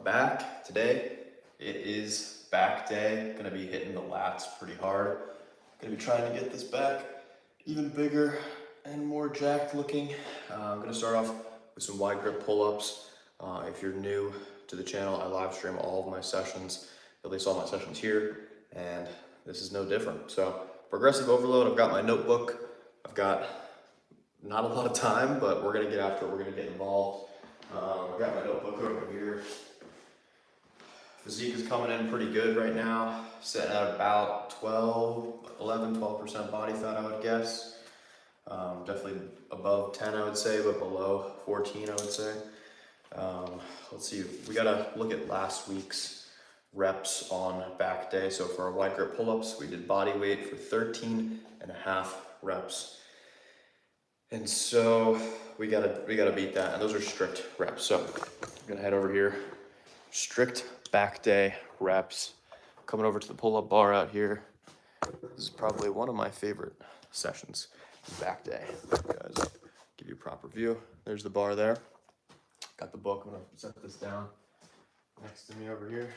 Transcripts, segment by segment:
back. Today it is back day. Gonna be hitting the lats pretty hard. Gonna be trying to get this back even bigger and more jacked looking. I'm gonna start off with some wide grip pull-ups. If you're new to the channel, I live stream all of my sessions, at least all my sessions here, and this is no different. So progressive overload, I've got my notebook. I've got not a lot of time, but we're gonna get after it. We're gonna get involved. I've got my notebook over here. Physique is coming in pretty good right now, sitting at about 12% body fat, I would guess. Definitely above 10, I would say, but below 14, I would say. Let's see, we gotta look at last week's reps on back day. So for our wide grip pull-ups, we did body weight for 13.5 reps. And so we gotta beat that, and those are strict reps. So I'm gonna head over here, strict back day reps. Coming over to the pull-up bar out here. This is probably one of my favorite sessions, back day. Guys, I'll give you a proper view. There's the bar there. Got the book. I'm gonna set this down next to me over here.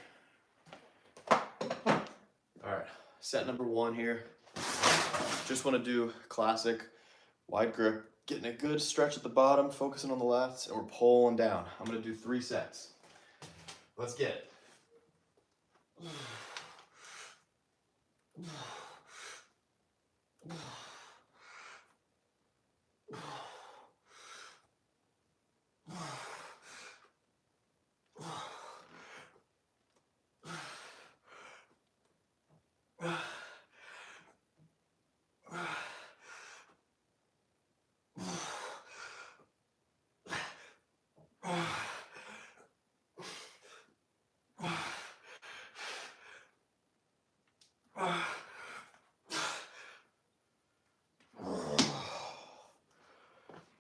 All right, set number one here. Just want to do classic wide grip, getting a good stretch at the bottom, focusing on the lats, and we're pulling down. I'm gonna do 3 sets. Let's get it.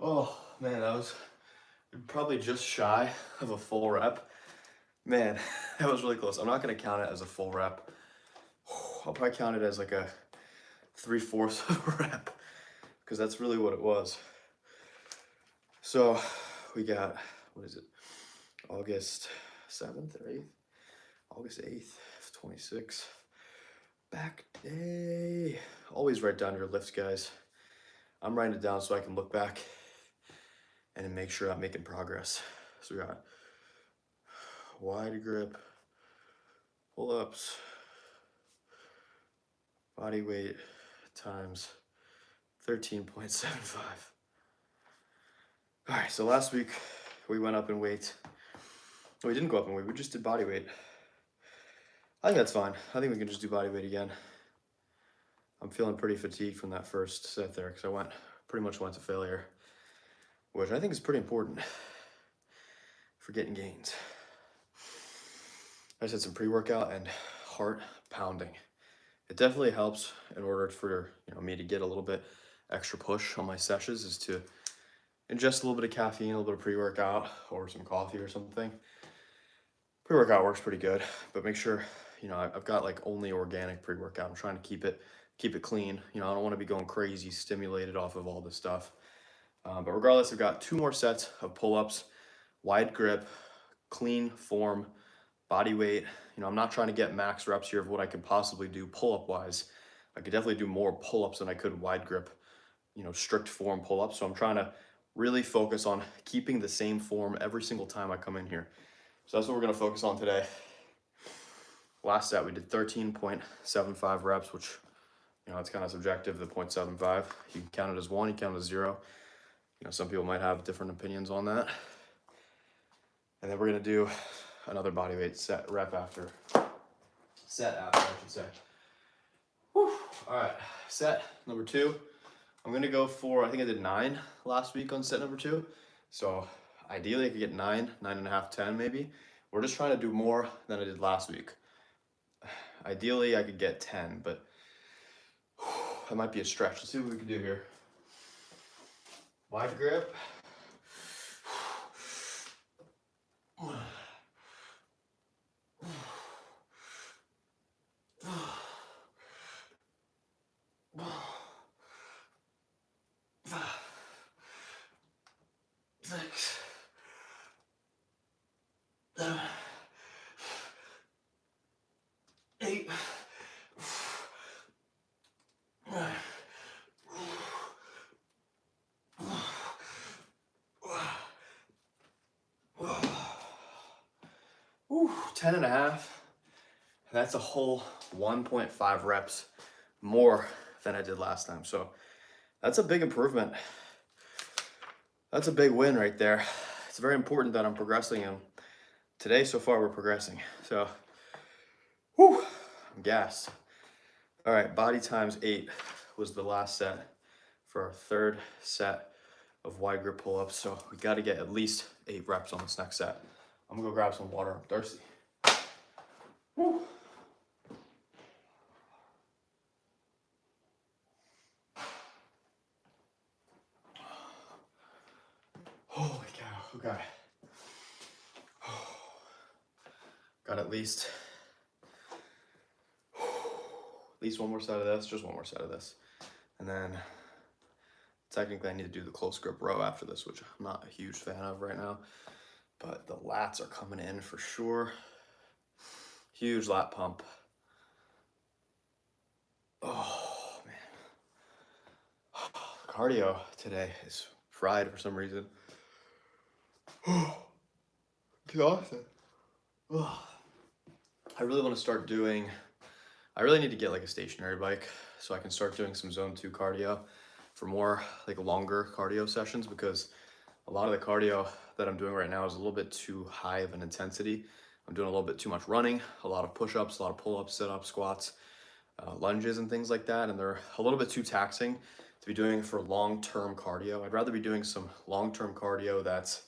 Oh man, that was probably just shy of a full rep. Man, that was really close. I'm not gonna count it as a full rep. I'll probably count it as like a 3/4 of a rep, because that's really what it was. So we got, what is it? August 7th or 8th? August 8th, 26. Back day. Always write down your lifts, guys. I'm writing it down so I can look back and make sure I'm making progress. So we got wide grip, pull-ups, body weight times 13.75. All right, so last week we went up in weight. We didn't go up in weight, we just did body weight. I think that's fine. I think we can just do body weight again. I'm feeling pretty fatigued from that first set there because I pretty much went to failure, which I think is pretty important for getting gains. I just had some pre-workout and heart pounding. It definitely helps in order for me to get a little bit extra push on my sessions, is to ingest a little bit of caffeine, a little bit of pre-workout, or some coffee or something. Pre-workout works pretty good, but make sure, I've got like only organic pre-workout. I'm trying to keep it clean. I don't want to be going crazy stimulated off of all this stuff. But regardless, I've got 2 more sets of pull-ups, wide grip, clean form, body weight. I'm not trying to get max reps here of what I could possibly do pull-up wise. I could definitely do more pull-ups than I could wide grip, strict form pull-ups. So I'm trying to really focus on keeping the same form every single time I come in here. So that's what we're gonna focus on today. Last set we did 13.75 reps, which, it's kind of subjective, the 0.75. You can count it as 1, you count it as 0. Some people might have different opinions on that. And then we're gonna do another body weight set after, I should say. Whew. All right, set number 2. I'm gonna go for, I think I did 9 last week on set number 2. So ideally I could get 9, 9.5, 10 maybe. We're just trying to do more than I did last week. Ideally I could get 10, but that might be a stretch. Let's see what we can do here. Wide grip. 10 and a half. That's a whole 1.5 reps more than I did last time. So that's a big improvement. That's a big win right there. It's very important that I'm progressing, and today so far we're progressing. So, whew, I'm gassed. All right, body times 8 was the last set for our third set of wide grip pull-ups. So we got to get at least 8 reps on this next set. I'm gonna go grab some water. I'm thirsty. Whew. Holy cow, okay. Got at least one more set of this, just one more set of this. And then technically I need to do the close grip row after this, which I'm not a huge fan of right now, but the lats are coming in for sure. Huge lat pump. Oh man. Cardio today is fried for some reason. Exhausted. I really want to start doing, I really need to get like a stationary bike so I can start doing some zone 2 cardio for more like longer cardio sessions, because a lot of the cardio that I'm doing right now is a little bit too high of an intensity. I'm doing a little bit too much running, a lot of push-ups, a lot of pull-ups, sit-ups, squats, lunges and things like that, and they're a little bit too taxing to be doing for long-term cardio. I'd rather be doing some long-term cardio that's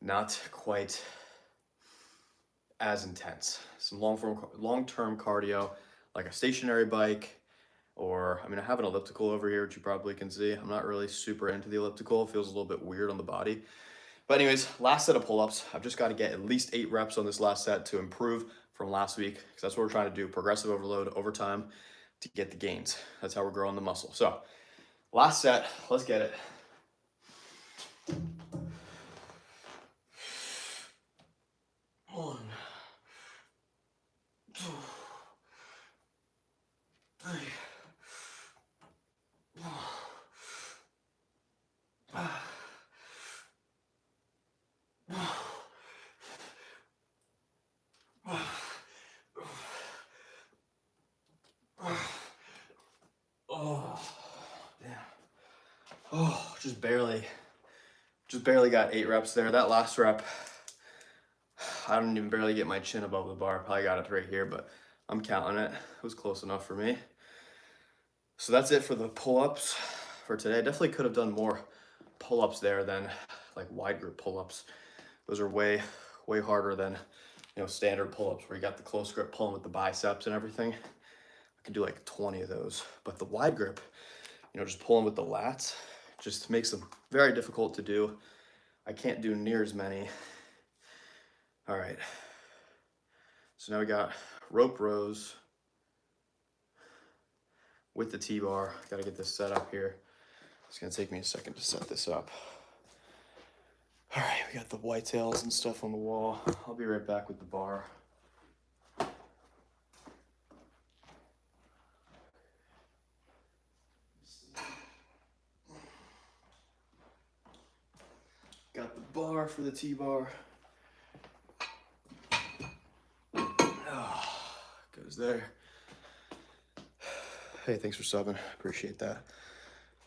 not quite as intense. Some long-term cardio, like a stationary bike, or I mean, I have an elliptical over here, which you probably can see. I'm not really super into the elliptical. It feels a little bit weird on the body. But anyways, last set of pull-ups. I've just got to get at least 8 reps on this last set to improve from last week, because that's what we're trying to do, progressive overload over time to get the gains. That's how we're growing the muscle. So last set, let's get it. 1, 2, 3, 4, 5. Oh, damn. Oh, just barely got 8 reps there. That last rep, I don't even barely get my chin above the bar. Probably got it right here, but I'm counting it. It was close enough for me. So that's it for the pull-ups for today. I definitely could have done more pull-ups there than like wide grip pull-ups. Those are way harder than, you know, standard pull-ups where you got the close grip pulling with the biceps and everything. I can do like 20 of those, but the wide grip, you know, just pulling with the lats just makes them very difficult to do. I can't do near as many. All right, so now we got rope rows with the T-bar. Got to get this set up here. It's gonna take me a second to set this up. All right, we got the whitetails and stuff on the wall. I'll be right back with the bar. Got the bar for the T-bar. Oh, goes there. Hey, thanks for subbing. Appreciate that.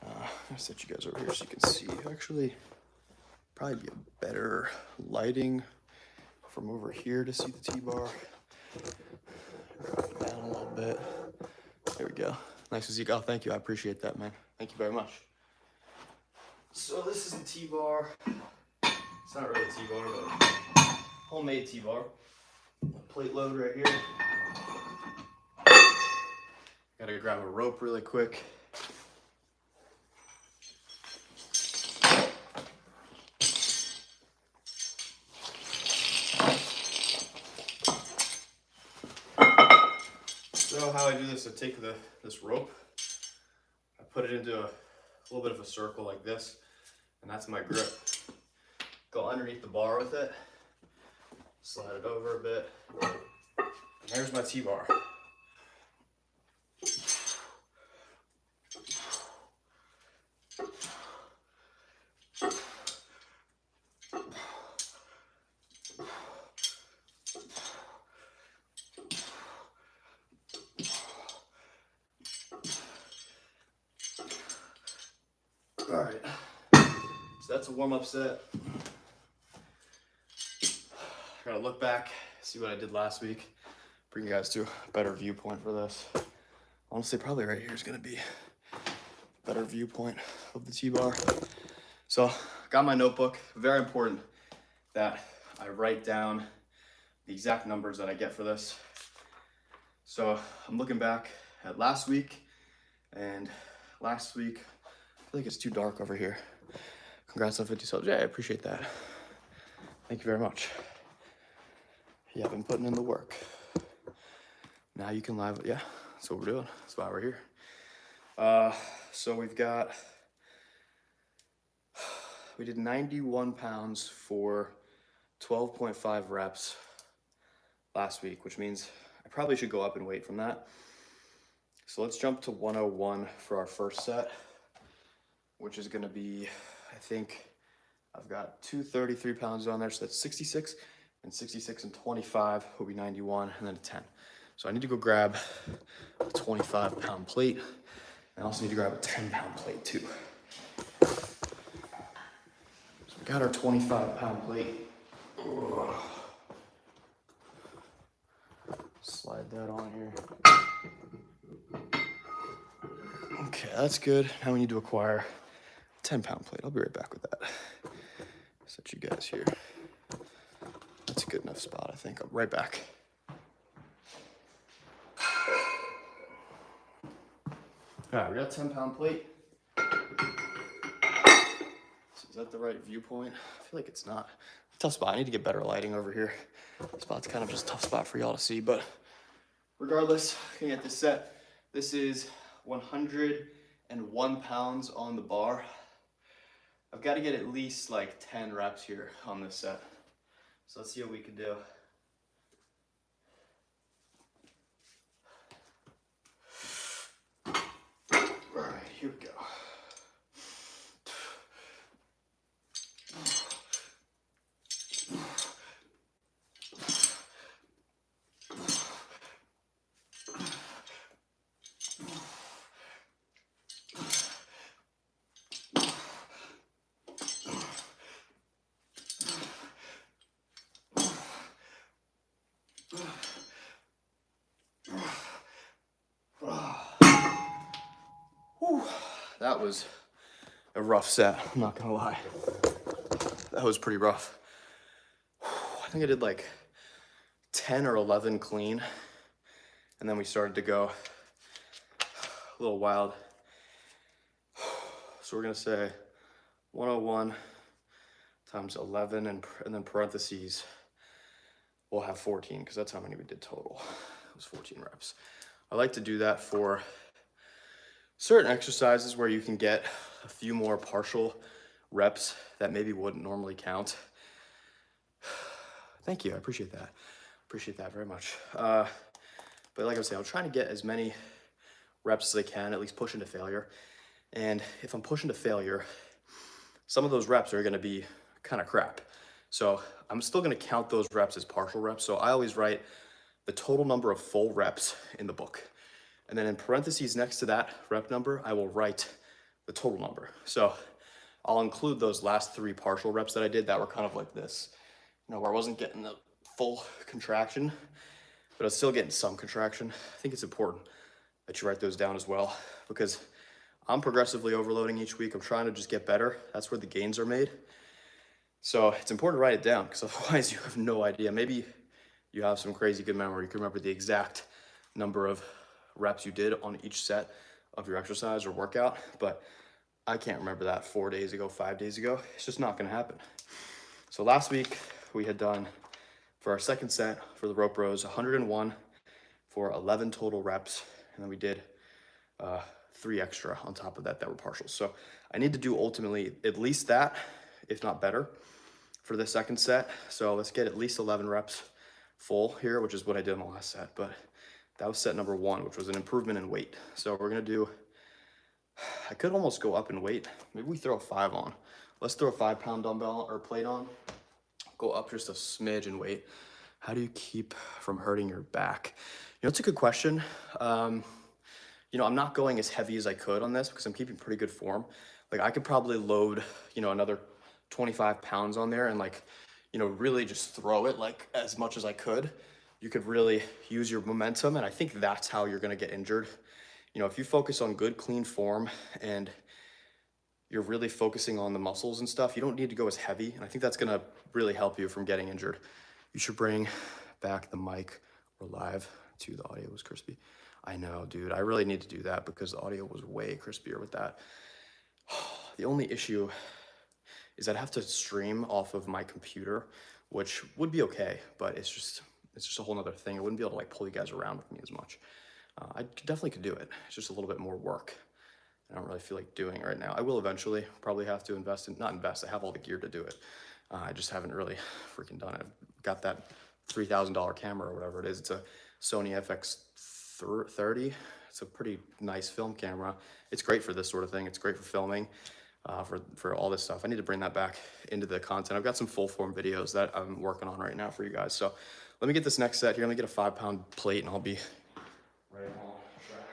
I'm gonna set you guys over here so you can see. Actually, probably be a better lighting from over here to see the T-bar. Down a little bit. There we go. Nice to see you. Oh, thank you. I appreciate that, man. Thank you very much. So this is the T-bar. It's not really a T-bar, but homemade T-bar. Plate load right here. Gotta go grab a rope really quick. So how I do this, I take this rope, I put it into a little bit of a circle like this, and that's my grip. Go underneath the bar with it, slide it over a bit, and there's my T-bar. warm-up set. Gotta look back, see what I did last week, bring you guys to a better viewpoint for this. Honestly, probably right here is gonna be a better viewpoint of the T-bar. So, got my notebook. Very important that I write down the exact numbers that I get for this. So, I'm looking back at last week, and last week, I feel like it's too dark over here. Congrats on 50 subs. Yeah, I appreciate that. Thank you very much. Yeah, I've been putting in the work. Now you can live, yeah, that's what we're doing. That's why we're here. So we did 91 pounds for 12.5 reps last week, which means I probably should go up in weight from that. So let's jump to 101 for our first set, which is gonna be, I think I've got 233 pounds on there, so that's 66, and 66 and 25 will be 91, and then a 10. So I need to go grab a 25-pound plate, and I also need to grab a 10-pound plate too. So we got our 25-pound plate. Slide that on here. Okay, that's good. Now we need to acquire a 10-pound plate. I'll be right back with that. Set you guys here. That's a good enough spot, I think. I'll be right back. All right, we got a 10-pound plate. So is that the right viewpoint? I feel like it's not. Tough spot. I need to get better lighting over here. This spot's kind of just a tough spot for y'all to see, but regardless, looking at this set, this is 101 pounds on the bar. I've got to get at least like 10 reps here on this set. So let's see what we can do. All right, here we go. That was a rough set, I'm not gonna lie. That was pretty rough. I think I did like 10 or 11 clean, and then we started to go a little wild. So we're gonna say 101 times 11, and then parentheses, we'll have 14, because that's how many we did total. It was 14 reps. I like to do that for certain exercises where you can get a few more partial reps that maybe wouldn't normally count. Thank you, I appreciate that. Appreciate that very much. But like I was saying, I'm trying to get as many reps as I can, at least push into failure. And if I'm pushing to failure, some of those reps are gonna be kind of crap. So I'm still gonna count those reps as partial reps. So I always write the total number of full reps in the book. And then in parentheses next to that rep number, I will write the total number. So I'll include those last 3 partial reps that I did that were kind of like this, you know, where I wasn't getting the full contraction, but I was still getting some contraction. I think it's important that you write those down as well, because I'm progressively overloading each week. I'm trying to just get better. That's where the gains are made. So it's important to write it down, because otherwise you have no idea. Maybe you have some crazy good memory. You can remember the exact number of reps you did on each set of your exercise or workout, but I can't remember that 4 days ago, 5 days ago. It's just not gonna happen. So last week we had done, for our second set for the rope rows, 101 for 11 total reps, and then we did 3 extra on top of that that were partials. So I need to do ultimately at least that, if not better, for the second set. So let's get at least 11 reps full here, which is what I did in the last set, but that was set number 1, which was an improvement in weight. So we're gonna do, I could almost go up in weight. Maybe we throw a 5 on. Let's throw a 5-pound dumbbell or plate on. Go up just a smidge in weight. How do you keep from hurting your back? You know, it's a good question. You know, I'm not going as heavy as I could on this because I'm keeping pretty good form. Like I could probably load, you know, another 25 pounds on there and like, you know, really just throw it like as much as I could, you could really use your momentum. And I think that's how you're gonna get injured. You know, if you focus on good, clean form and you're really focusing on the muscles and stuff, you don't need to go as heavy. And I think that's gonna really help you from getting injured. You should bring back the mic. We're live too, the audio was crispy. I know, dude, I really need to do that because the audio was way crispier with that. The only issue is I'd have to stream off of my computer, which would be okay, but it's just a whole nother thing. I wouldn't be able to like pull you guys around with me as much. I definitely could do it. It's just a little bit more work. I don't really feel like doing it right now. I will eventually probably have to not invest, I have all the gear to do it. I just haven't really freaking done it. I've got that $3,000 camera or whatever it is. It's a Sony FX30. It's a pretty nice film camera. It's great for this sort of thing. It's great for filming, for all this stuff. I need to bring that back into the content. I've got some full form videos that I'm working on right now for you guys. So let me get this next set here. Let me get a 5-pound plate and I'll be right on track.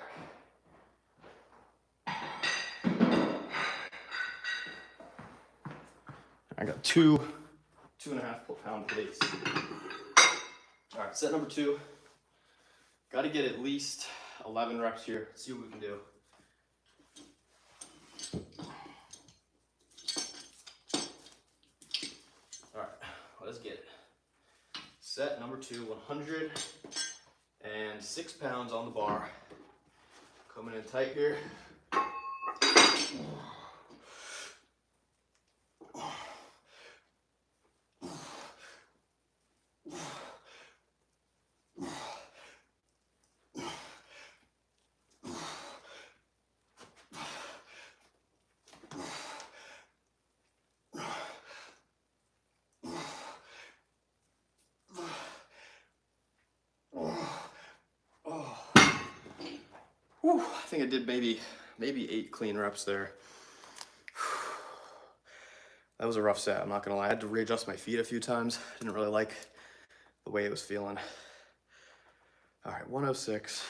I got 2.5 pound plates. All right, set number 2. Got to get at least 11 reps here. Let's see what we can do. All right, let's get it. Set number 2, 106 pounds on the bar. Coming in tight here. Whew, I think I did maybe 8 clean reps there. That was a rough set, I'm not gonna lie. I had to readjust my feet a few times. Didn't really like the way it was feeling. All right, 106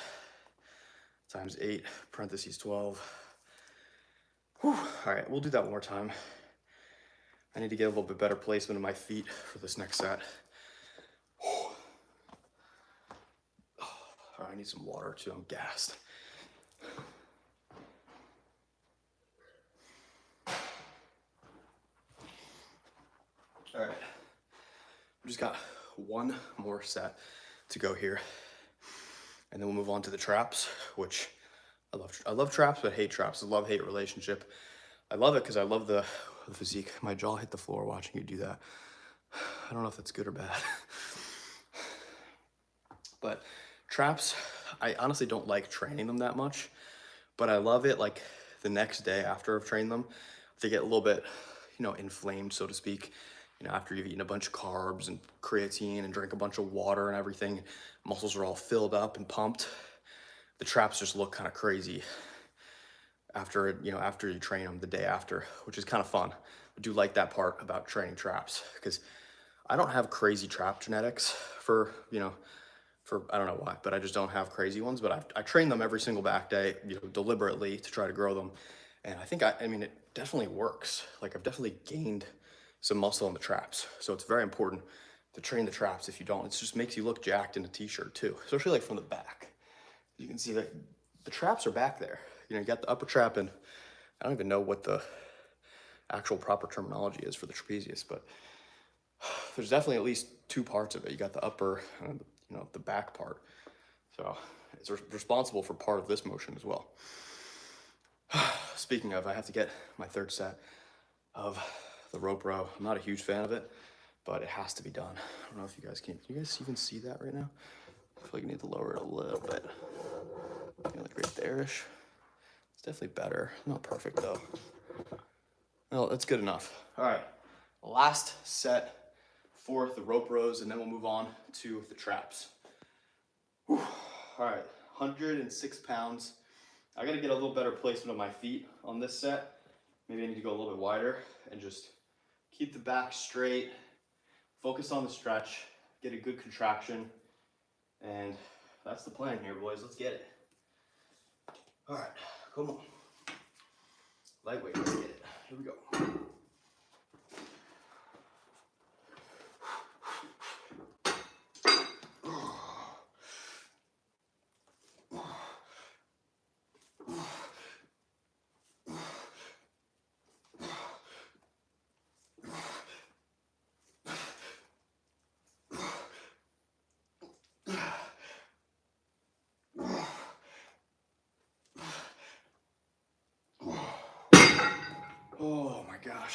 times 8, parentheses 12. Whew. All right, we'll do that one more time. I need to get a little bit better placement of my feet for this next set. All right, I need some water too, I'm gassed. All right, we just got one more set to go here. And then we'll move on to the traps, which I love traps, but hate traps. It's a love-hate relationship. I love it because I love the physique. My jaw hit the floor watching you do that. I don't know if that's good or bad. But traps, I honestly don't like training them that much, but I love it like the next day after I've trained them. They get a little bit, you know, inflamed, so to speak. You know, after you've eaten a bunch of carbs and creatine and drink a bunch of water and everything, muscles are all filled up and pumped. The traps just look kind of crazy after you train them the day after, which is kind of fun. I do like that part about training traps because I don't have crazy trap genetics for I don't know why, but I just don't have crazy ones. But I train them every single back day, you know, deliberately to try to grow them. And I think, I mean, it definitely works. Like I've definitely gained some muscle in the traps. So it's very important to train the traps. If you don't, it just makes you look jacked in a t-shirt too, especially like from the back. You can see that the traps are back there. You know, you got the upper trap, and I don't even know what the actual proper terminology is for the trapezius, but there's definitely at least 2 parts of it. You got the upper and, you know, the back part. So it's responsible for part of this motion as well. Speaking of, I have to get my 3rd set of the rope row. I'm not a huge fan of it, but it has to be done. I don't know if you guys can you guys even see that right now? I feel like you need to lower it a little bit. Maybe like right there-ish. It's definitely better. Not perfect though. Well, that's good enough. All right, last set for the rope rows, and then we'll move on to the traps. Whew. All right, 106 pounds. I gotta get a little better placement of my feet on this set. Maybe I need to go a little bit wider and just keep the back straight, focus on the stretch, get a good contraction, and that's the plan here, boys. Let's get it. All right, come on. Lightweight, let's get it. Here we go.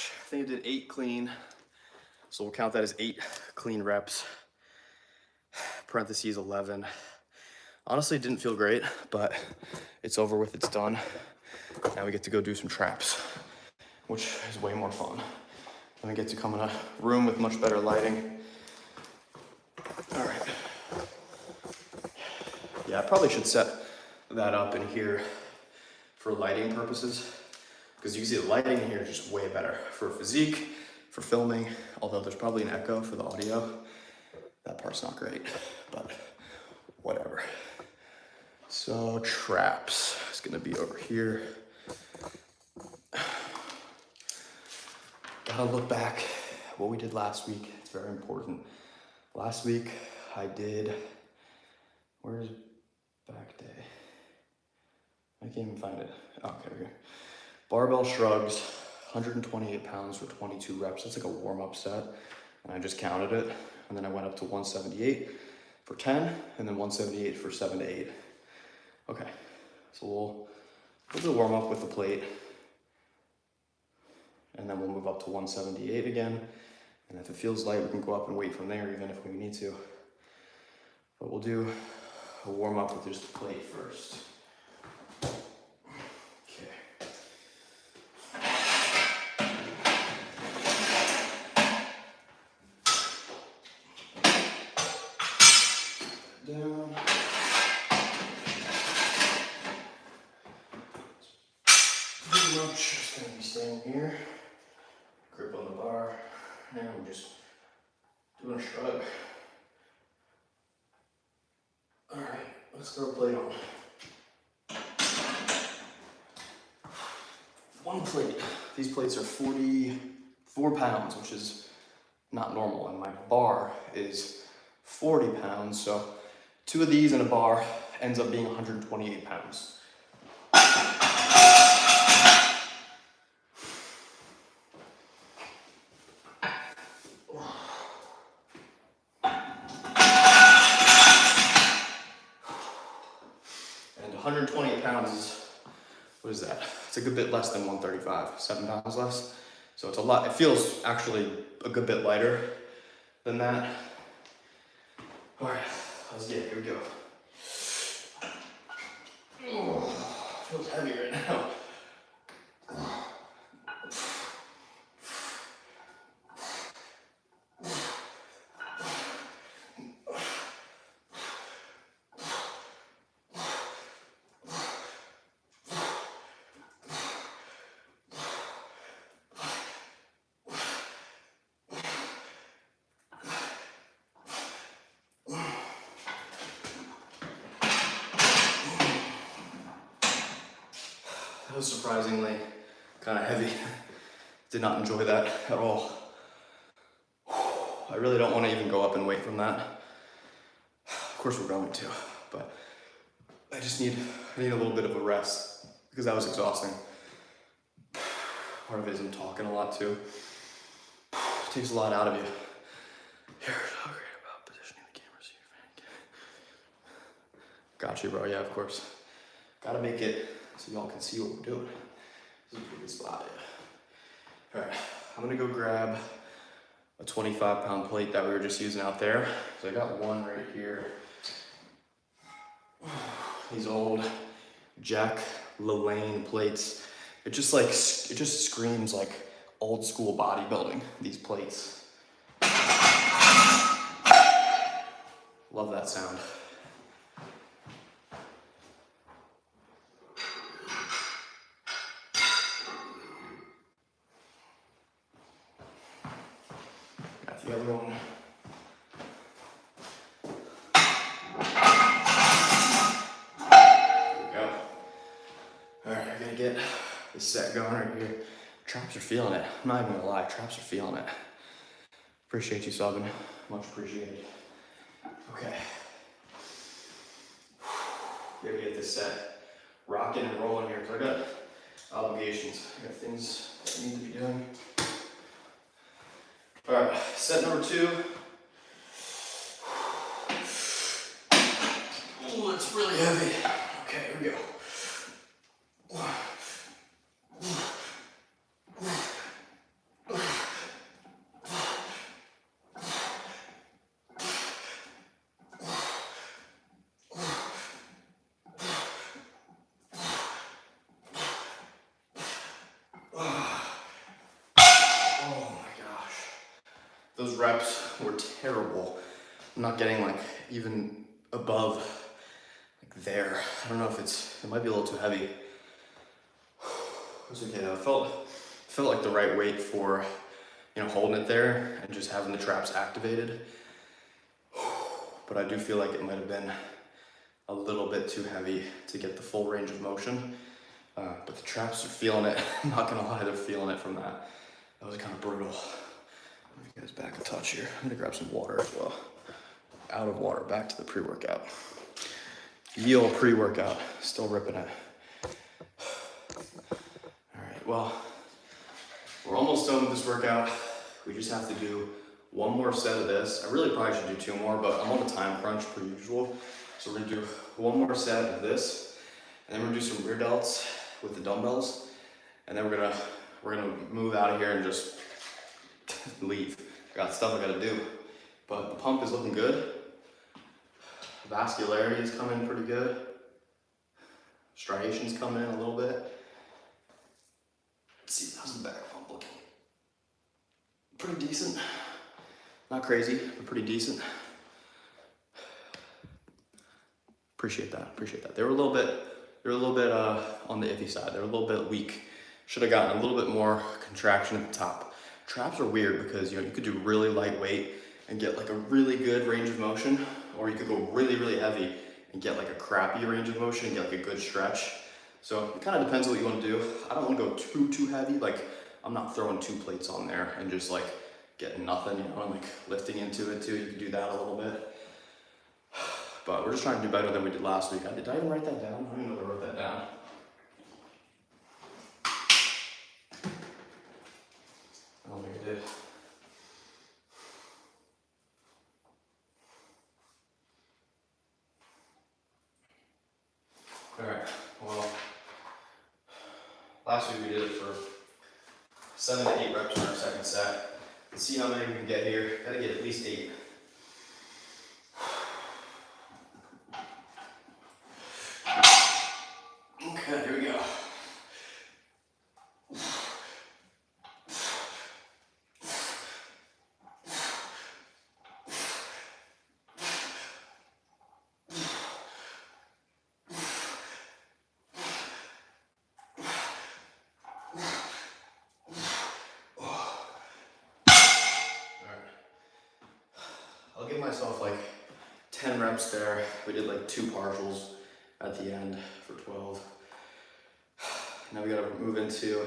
gosh, I think I did 8 clean. So we'll count that as 8 clean reps. Parentheses 11. Honestly, it didn't feel great, but it's over with, it's done. Now we get to go do some traps, which is way more fun. And we get to come in a room with much better lighting. All right. Yeah, I probably should set that up in here for lighting purposes, because you can see the lighting in here is just way better for physique, for filming, although there's probably an echo for the audio. That part's not great, but whatever. So traps is gonna be over here. Gotta look back at what we did last week. It's very important. Last week I did, where's back day? I can't even find it. Oh, okay, here. Barbell shrugs, 128 pounds for 22 reps. That's like a warm-up set. And I just counted it. And then I went up to 178 for 10, and then 178 for 7 to 8. Okay, so we'll do a warm-up with the plate. And then we'll move up to 178 again. And if it feels light, we can go up and wait from there even if we need to. But we'll do a warm-up with just the plate first. Down. Pretty much just gonna be staying here, grip on the bar, and we're just doing a shrug. All right, let's throw a plate on. One plate. These plates are 44 pounds, which is not normal, and my bar is 40 pounds, so 2 of these in a bar ends up being 128 pounds. And 128 pounds is, what is that? It's a good bit less than 135, 7 pounds less. So it's a lot, it feels actually a good bit lighter than that. All right, let's get it, here we go. Oh, feels heavy right now. That was surprisingly kind of heavy. Did not enjoy that at all. I really don't want to even go up and wait from that. Of course we're going to, but I need a little bit of a rest because that was exhausting. Part of it is I'm talking a lot too. It takes a lot out of you. You're so great about positioning the camera so you're Got you, bro. Yeah, of course. Gotta make it so y'all can see what we're doing. This is a pretty good spot, yeah. All right, I'm gonna go grab a 25-pound plate that we were just using out there. So I got one right here. These old Jack LaLanne plates. It just screams like old school bodybuilding, these plates. Love that sound. Got the other one. There we go. All right, we're gonna get this set going right here. Traps are feeling it. I'm not even gonna lie, traps are feeling it. Appreciate you subbing, much appreciated. Okay. Gotta get this set rocking and rolling here, because I got obligations. I got things I need to be doing. All right, set number 2. Oh, it's really heavy. Okay, here we go. terrible. I'm not getting like even above like there. I don't know if it might be a little too heavy. It's okay though. It felt like the right weight for, you know, holding it there and just having the traps activated. But I do feel like it might have been a little bit too heavy to get the full range of motion. But the traps are feeling it. I'm not gonna lie, they're feeling it from that. That was kind of brutal. Move you guys back a touch here. I'm gonna grab some water as well. Out of water, back to the pre-workout. Yield pre-workout, still ripping it. All right, well, we're almost done with this workout. We just have to do one more set of this. I really probably should do 2 more, but I'm on a time crunch per usual. So we're gonna do 1 more set of this, and then we're gonna do some rear delts with the dumbbells, and then we're gonna move out of here and just leave. I got stuff I gotta do, but the pump is looking good. Vascularity is coming pretty good. Striation's coming in a little bit. Let's see, how's the back pump looking? Pretty decent. Not crazy, but pretty decent. Appreciate that, appreciate that. They were a little bit on the iffy side. They were a little bit weak. Should have gotten a little bit more contraction at the top. Traps are weird because, you know, you could do really lightweight and get like a really good range of motion, or you could go really, really heavy and get like a crappy range of motion and get like a good stretch. So it kind of depends on what you want to do. I don't want to go too heavy. Like, I'm not throwing 2 plates on there and just like getting nothing, you know, and like lifting into it too. You can do that a little bit. But we're just trying to do better than we did last week. Did I even write that down? I don't even know if I wrote that down. I don't think I did. All right, well, last week we did it for 7 to 8 reps in our second set. Let's see how many we can get here. Gotta get at least 8. Okay, here we go. I'll give myself like 10 reps there. We did like 2 partials at the end for 12. Now we gotta move into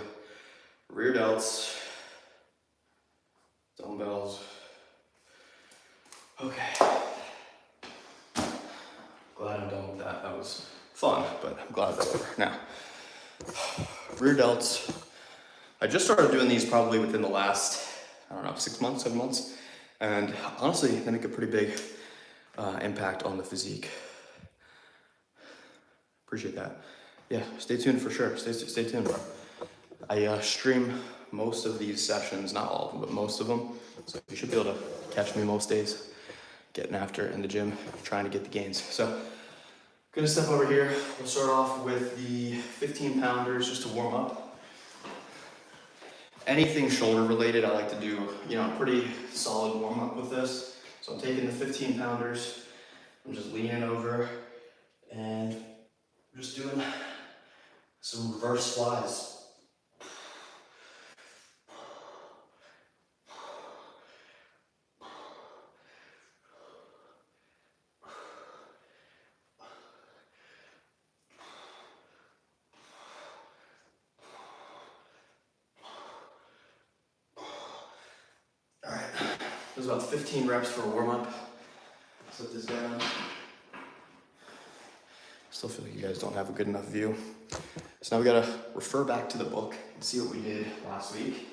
rear delts, dumbbells. Okay. Glad I'm done with that. That was fun, but I'm glad that's over. Now, rear delts. I just started doing these probably within the last, I don't know, 6 months, 7 months. And honestly, they make a pretty big impact on the physique. Appreciate that. Yeah, stay tuned for sure. Stay tuned, bro. I stream most of these sessions, not all of them, but most of them. So you should be able to catch me most days, getting after it in the gym, trying to get the gains. So, gonna step over here. We'll start off with the 15 pounders just to warm up. Anything shoulder related, I like to do, you know, a pretty solid warm up with this. So I'm taking the 15 pounders, I'm just leaning over and just doing some reverse flies. There's about 15 reps for a warm-up. Set this down. Still feel like you guys don't have a good enough view. So now we gotta refer back to the book and see what we did last week.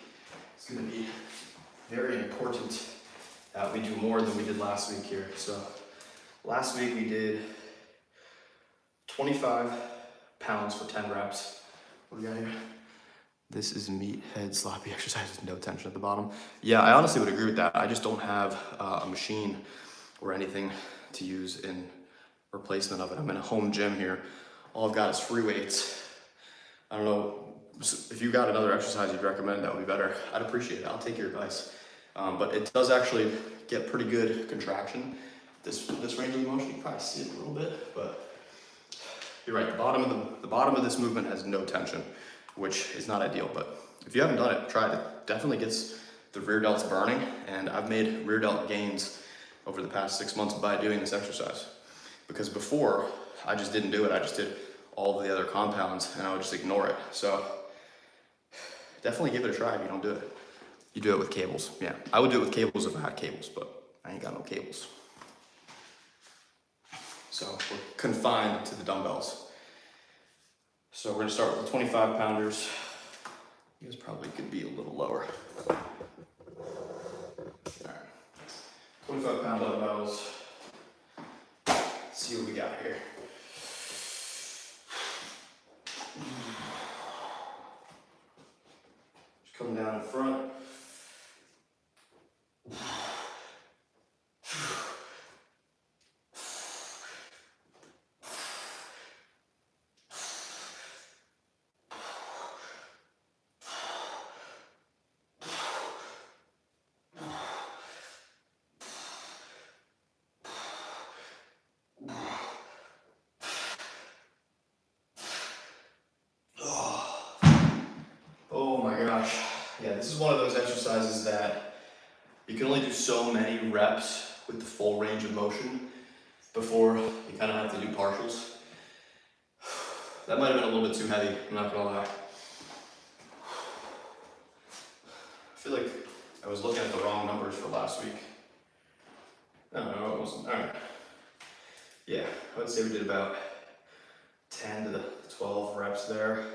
It's gonna be very important that we do more than we did last week here. So last week we did 25 pounds for 10 reps. What do we got here? This is meathead sloppy exercise with no tension at the bottom. Yeah, I honestly would agree with that. I just don't have a machine or anything to use in replacement of it. I'm in a home gym here. All I've got is free weights. I don't know, if you got another exercise you'd recommend, that would be better. I'd appreciate it. I'll take your advice. But it does actually get pretty good contraction. This range of motion, you can probably see it a little bit, but you're right. The bottom of this movement has no tension, which is not ideal. But if you haven't done it, try it. It definitely gets the rear delts burning, and I've made rear delt gains over the past 6 months by doing this exercise. Because before, I just didn't do it. I just did all of the other compounds, and I would just ignore it. So definitely give it a try if you don't do it. You do it with cables. Yeah, I would do it with cables if I had cables, but I ain't got no cables. So we're confined to the dumbbells. So we're gonna start with the 25 pounders. You guys probably could be a little lower. All right, 25 pound dumbbells. Let's see what we got here. Just coming down in front. Oh my gosh. Yeah, this is one of those exercises that you can only do so many reps with the full range of motion before you kind of have to do partials. That might have been a little bit too heavy, I'm not gonna lie. I feel like I was looking at the wrong numbers for last week. No, it wasn't. All right. Yeah, I would say we did about 10 to the 12 reps there.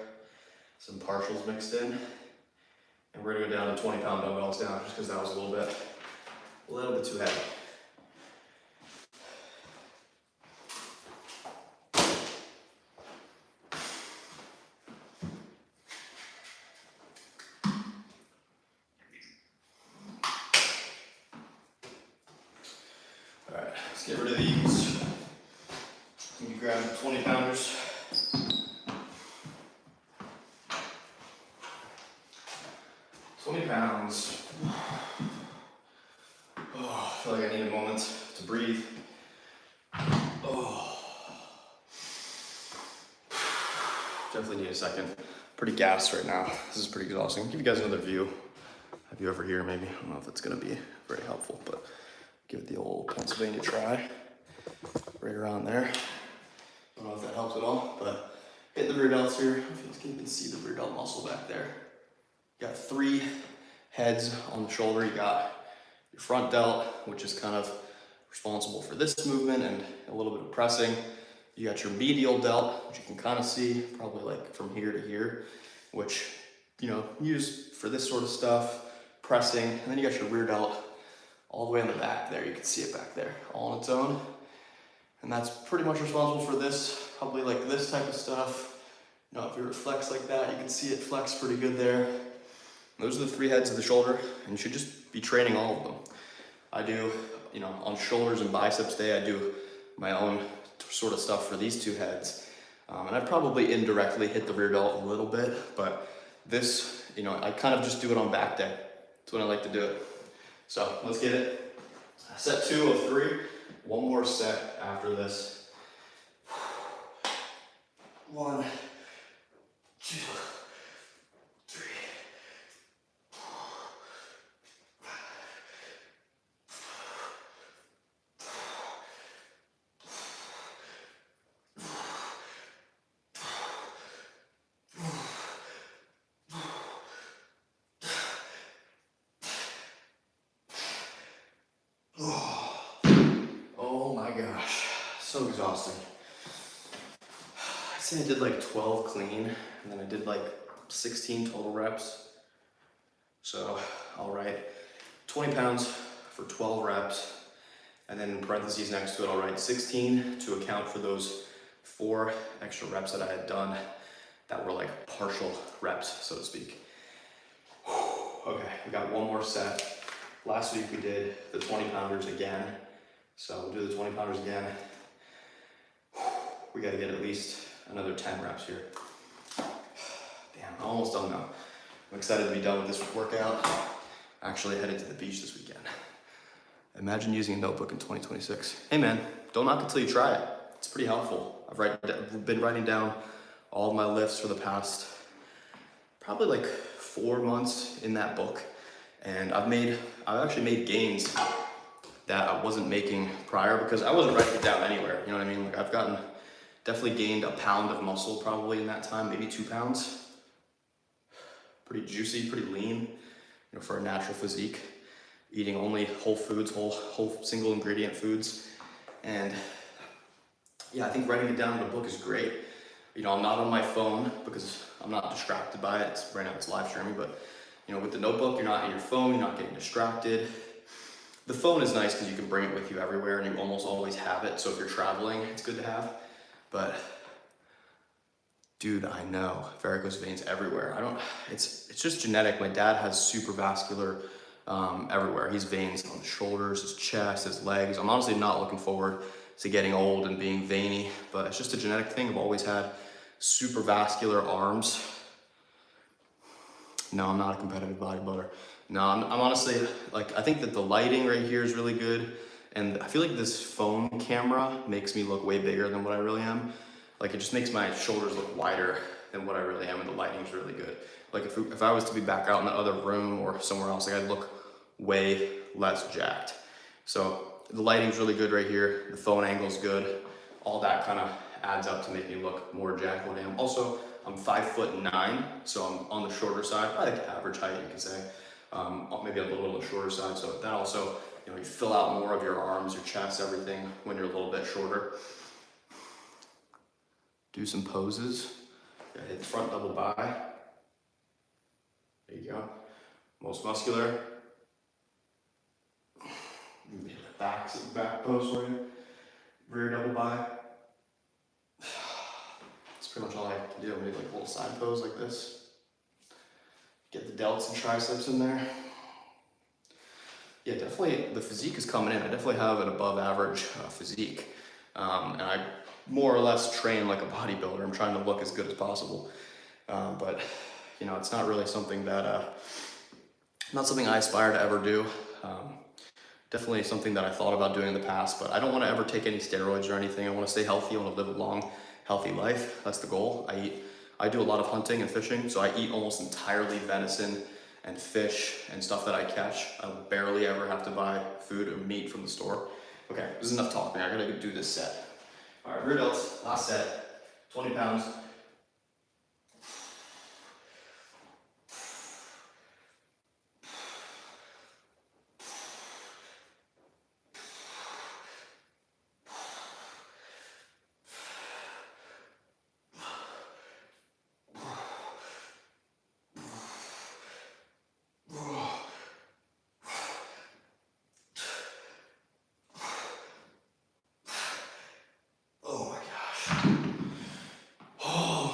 Some partials mixed in. And we're gonna go down to 20 pound dumbbells now just because that was a little bit too heavy. All right, let's get rid of these. You can grab 20 pounders. Pounds. Oh, I feel like I need a moment to breathe. Oh. Definitely need a second. Pretty gassed right now. This is pretty exhausting. I'll give you guys another view. Have you over here maybe? I don't know if that's gonna be very helpful, but give it the old Pennsylvania try. Right around there. I don't know if that helps at all, but hit the rear delts here. I don't know if you can even see the rear delt muscle back there. You got 3 heads on the shoulder. You got your front delt, which is kind of responsible for this movement and a little bit of pressing. You got your medial delt, which you can kind of see probably like from here to here, which, you know, use for this sort of stuff, pressing. And then you got your rear delt all the way in the back there. You can see it back there all on its own. And that's pretty much responsible for this, probably like this type of stuff. You know, if you were to flex like that, you can see it flex pretty good there. Those are the 3 heads of the shoulder, and you should just be training all of them. I do, you know, on shoulders and biceps day, I do my own sort of stuff for these 2 heads. And I probably indirectly hit the rear delt a little bit, but this, you know, I kind of just do it on back day. That's when I like to do it. So let's get it. Set 2 of 3. One more set after this. 1, 2, 3. Oh my gosh, so exhausting. I'd say I did like 12 clean, and then I did like 16 total reps. So I'll write 20 pounds for 12 reps, and then in parentheses next to it, I'll write 16 to account for those 4 extra reps that I had done that were like partial reps, so to speak. Okay, we got one more set. Last week we did the 20 pounders again. So we'll do the 20 pounders again. We gotta get at least another 10 reps here. Damn, I'm almost done now. I'm excited to be done with this workout. actually headed to the beach this weekend. Imagine using a notebook in 2026. Hey man, don't knock it till you try it. It's pretty helpful. I've been writing down all of my lifts for the past probably like 4 months in that book. And I've actually made gains that I wasn't making prior because I wasn't writing it down anywhere. You know what I mean? Like I've definitely gained a pound of muscle probably in that time, maybe 2 pounds. Pretty juicy, pretty lean, you know, for a natural physique. Eating only whole foods, whole single ingredient foods. And yeah, I think writing it down in a book is great. You know, I'm not on my phone because I'm not distracted by it. Right now it's live streaming, but you know, with the notebook, you're not in your phone, you're not getting distracted. The phone is nice because you can bring it with you everywhere and you almost always have it. So if you're traveling, it's good to have. But dude, I know varicose veins everywhere. It's just genetic. My dad has super vascular everywhere. He's veins on his shoulders, his chest, his legs. I'm honestly not looking forward to getting old and being veiny, but it's just a genetic thing. I've always had super vascular arms. No, I'm not a competitive bodybuilder. No, I'm honestly, like, I think that the lighting right here is really good. And I feel like this phone camera makes me look way bigger than what I really am. Like, it just makes my shoulders look wider than what I really am, and the lighting's really good. Like, if I was to be back out in the other room or somewhere else, like, I'd look way less jacked. So the lighting's really good right here. The phone angle's good. All that kind of adds up to make me look more jacked than I am. Also, I'm 5'9", so I'm on the shorter side, probably like average height, you could say. Maybe a little on the shorter side. So that also, you know, you fill out more of your arms, your chest, everything when you're a little bit shorter. Do some poses. Gotta hit the front double bi. There you go. Most muscular. Hit the back pose for you. Rear double bi. That's pretty much all I can do. Maybe like a little side pose like this. Get the delts and triceps in there. Yeah, definitely the physique is coming in. I definitely have an above average physique. And I more or less train like a bodybuilder. I'm trying to look as good as possible. But you know, it's not really something that, not something I aspire to ever do. Definitely something that I thought about doing in the past, but I don't want to ever take any steroids or anything. I want to stay healthy. I want to live a long, healthy life. That's the goal. I do a lot of hunting and fishing, so I eat almost entirely venison and fish and stuff that I catch. I barely ever have to buy food or meat from the store. Okay, this is enough talking. I gotta do this set. All right, rear delts, last set, 20 pounds.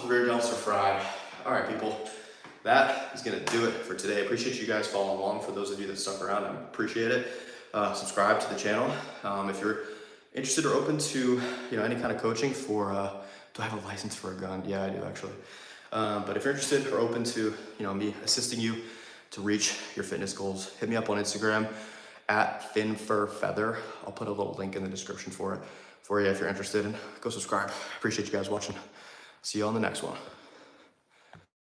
Rear delts are fried. All right, people, that is gonna do it for today. I appreciate you guys following along. For those of you that stuck around, I appreciate it. Subscribe to the channel. If you're interested or open to, you know, any kind of coaching for, do I have a license for a gun? Yeah, I do actually. But if you're interested or open to, you know, me assisting you to reach your fitness goals, hit me up on Instagram at FinFurFeather. I'll put a little link in the description for you if you're interested, and go subscribe. Appreciate you guys watching. See you on the next one.